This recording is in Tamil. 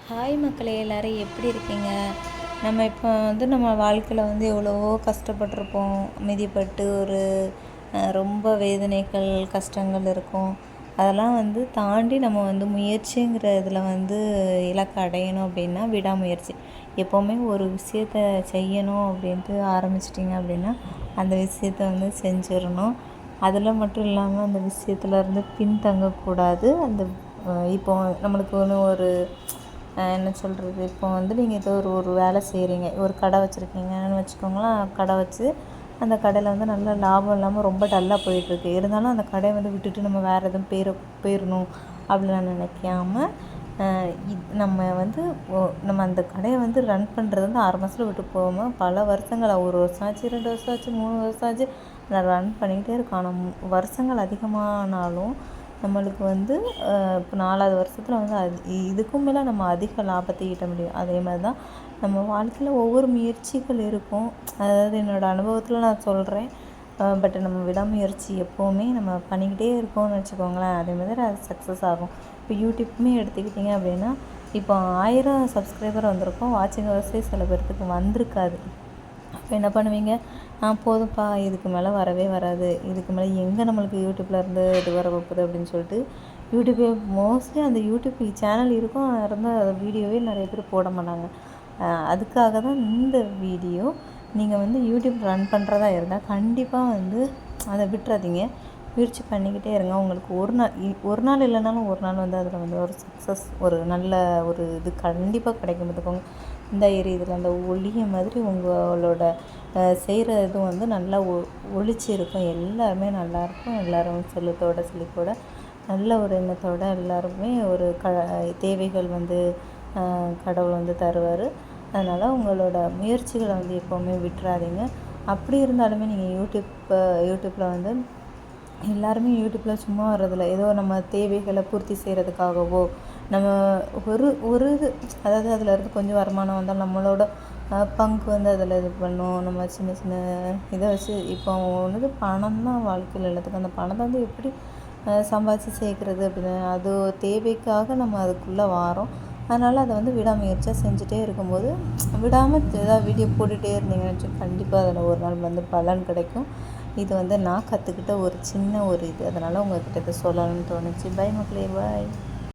ஹாய் மக்களே, எல்லோரும் எப்படி இருக்கீங்க? நம்ம இப்போ நம்ம வாழ்க்கையில் எவ்வளவோ கஷ்டப்பட்டிருப்போம். மிதிப்பட்டு ஒரு ரொம்ப வேதனைகள் கஷ்டங்கள் இருக்கும். அதெல்லாம் தாண்டி நம்ம முயற்சிங்கிற இதில் இலக்கை அடையணும் அப்படின்னா விடாமுயற்சி. எப்போவுமே ஒரு விஷயத்தை செய்யணும் அப்படின்ட்டு ஆரம்பிச்சிட்டிங்க அப்படின்னா அந்த விஷயத்தை செஞ்சிடணும். அதில் மட்டும் இல்லாமல் அந்த விஷயத்துலேருந்து பின்தங்கக்கூடாது. இப்போ நம்மளுக்கு ஒரு என்ன சொல்கிறது, இப்போ நீங்கள் ஏதோ ஒரு வேலை செய்கிறீங்க, ஒரு கடை வச்சுருக்கீங்கன்னு வச்சுக்கோங்களேன். கடை வச்சு அந்த கடையில் நல்ல லாபம் இல்லாமல் ரொம்ப டல்லாக போயிட்டுருக்கு. இருந்தாலும் அந்த கடையை விட்டுட்டு நம்ம வேறு எதுவும் போயிடணும் அப்படிலாம் நினைக்காம நம்ம நம்ம அந்த கடையை ரன் பண்ணுறது 6 மாதத்தில் விட்டு போகாமல் பல வருஷங்கள், 1 வருஷம் ஆச்சு, 2 வருஷம் ஆச்சு, 3 வருஷம் ஆச்சு, நான் ரன் பண்ணிக்கிட்டே இருக்கோம். ஆனால் வருஷங்கள் அதிகமானாலும் நம்மளுக்கு இப்போ 4வது வருஷத்தில் இதுக்கும் மேலே நம்ம அதிக லாபத்தை ஈட்ட முடியும். அதே மாதிரி தான் நம்ம வாழ்க்கையில் ஒவ்வொரு முயற்சிகள் இருக்கும். அதாவது என்னோடய அனுபவத்தில் நான் சொல்கிறேன். பட் நம்ம விடாமுயற்சி எப்போவுமே நம்ம பண்ணிக்கிட்டே இருக்கோம்னு வச்சுக்கோங்களேன், அதே மாதிரி அது சக்ஸஸ் ஆகும். இப்போ யூடியூப்புமே எடுத்துக்கிட்டிங்க அப்படின்னா இப்போ 1000 சப்ஸ்கிரைபர் வந்திருக்கோம். வாட்சிங் ஹவர்ஸே சில பேர்த்துக்கு வந்திருக்காது. அப்போ என்ன பண்ணுவீங்க? போதும்ப்பா, இதுக்கு மேலே வரவே வராது, இதுக்கு மேலே எங்கே நம்மளுக்கு யூடியூப்லேருந்து இது வர வைப்பது அப்படின்னு சொல்லிட்டு யூடியூப்பே மோஸ்ட்லி அந்த யூடியூப் சேனல் இருக்கும், இருந்தால் வீடியோவே நிறைய பேர் போட மாட்டாங்க. அதுக்காக தான் இந்த வீடியோ. நீங்கள் யூடியூப் ரன் பண்ணுறதா இருந்தால் கண்டிப்பாக அதை விட்டுறாதீங்க. முயற்சி பண்ணிக்கிட்டே இருங்க. உங்களுக்கு ஒரு நாள் இல்லைனாலும் ஒரு நாள் அதில் ஒரு சக்ஸஸ், ஒரு நல்ல ஒரு இது கண்டிப்பாக கிடைக்கும். பார்த்துக்கோங்க, இந்த இதில் அந்த ஒளிய மாதிரி உங்களோட செய்கிற இதுவும் நல்லா ஒளிச்சு இருக்கும். எல்லாருமே நல்லாயிருக்கும். எல்லோரும் செழிப்போட நல்ல ஒரு எண்ணத்தோடு எல்லாருமே ஒரு தேவைகள் கடவுள் தருவார். அதனால் உங்களோட முயற்சிகளை எப்போவுமே விட்டுறாதீங்க. அப்படி இருந்தாலுமே நீங்கள் யூடியூப்பில் எல்லாருமே யூடியூப்பில் சும்மா வர்றதில்ல. ஏதோ நம்ம தேவைகளை பூர்த்தி செய்கிறதுக்காகவோ, நம்ம ஒரு இது, அதாவது அதில் இருந்து கொஞ்சம் வருமானம் வந்தால் நம்மளோட பங்கு அதில் இது பண்ணும். நம்ம சின்ன சின்ன இதை வச்சு இப்போ பணம் தான் வாழ்க்கையில் எல்லாத்துக்கும். அந்த பணத்தை எப்படி சம்பாதிச்சு சேர்க்குறது அப்படின்னு அது தேவைக்காக நம்ம அதுக்குள்ளே வாரோம். அதனால் அதை விடாமுயற்சியாக செஞ்சுட்டே இருக்கும்போது விடாமல் ஏதாவது வீடியோ போட்டுகிட்டே இருந்தீங்கன்னு வச்சு கண்டிப்பாக அதில் ஒரு நாள் பலன் கிடைக்கும். இது நான் கற்றுக்கிட்ட ஒரு சின்ன ஒரு இது. அதனால் உங்கள்கிட்ட இதை சொல்லணும்னு தோணுச்சு. பை மக்களே, பாய்.